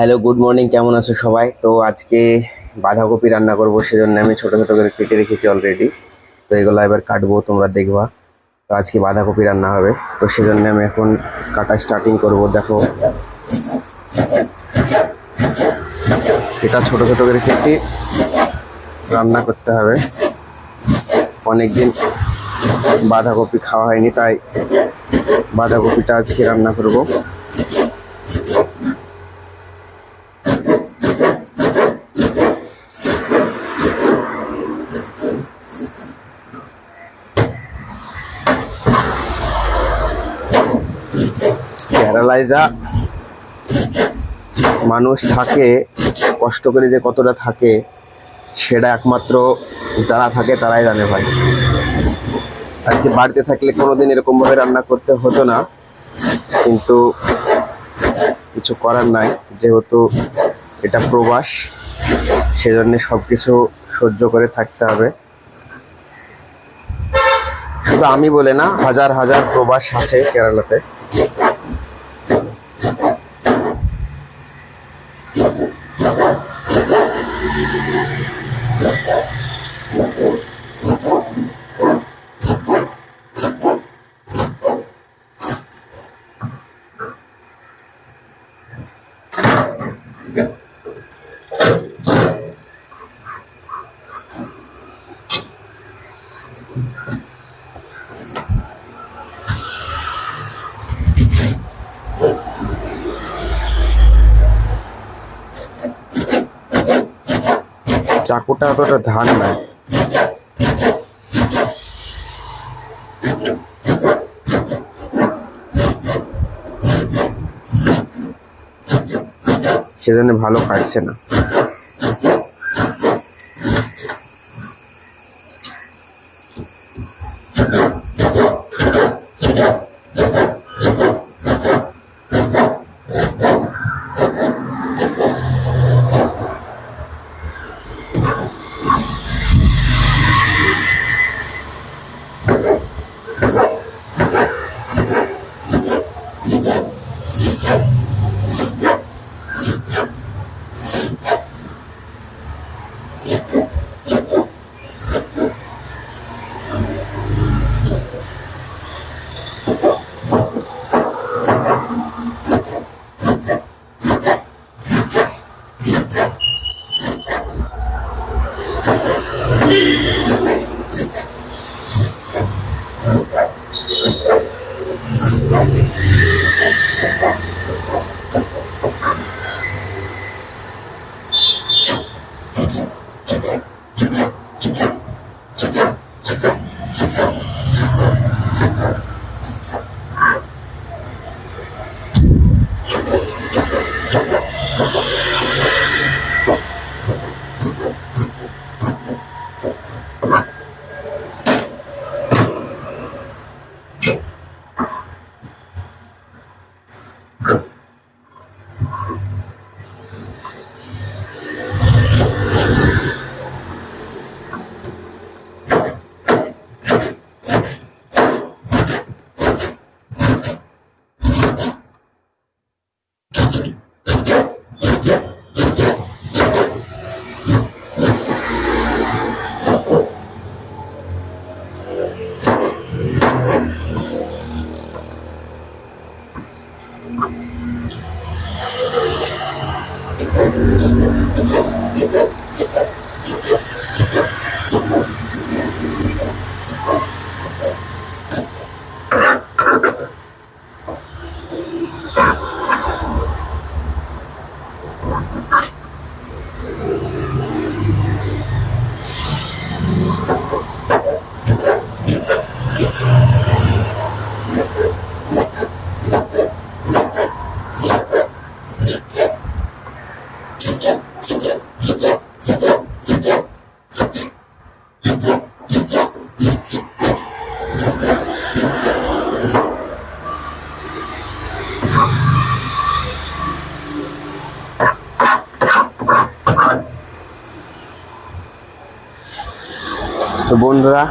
Hello, good morning. কেমন আছো সবাই? তো আজকে বাঁধাকপি রান্না করব, সেজন্য আমি ছোট ছোট করে কেটে রেখেছি অলরেডি। তো এগুলো এবার কাটবো, তোমরা দেখবা। তো আজকে বাঁধাকপি রান্না হবে, তো সেজন্য আমি এখন কাটা স্টার্টিং করব। দেখো, এটা ছোট ছোট করে কেটে রান্না করতে হবে। অনেকদিন বাঁধাকপি খাওয়া হয়নি, তাই বাঁধাকপিটা আজকে রান্না করব। কেরালায় যা মানুষ থাকে, কষ্ট করে যে কতটা থাকে, সেটা একমাত্র যারা থাকে তারাই জানে ভাই। আজকে বাড়িতে থাকলে কোনোদিন এরকমভাবে রান্না করতে হতো না, কিন্তু কিছু করার নাই, যেহেতু এটা প্রবাস, সেজন্য সব কিছু সহ্য করে থাকতে হবে। শুধু আমি বলে না, হাজার হাজার প্রবাস আছে কেরালাতে। চাকুটা অতটা ধার না। সেজন্য ভালো কাটছে না। তো বন্ধুরা,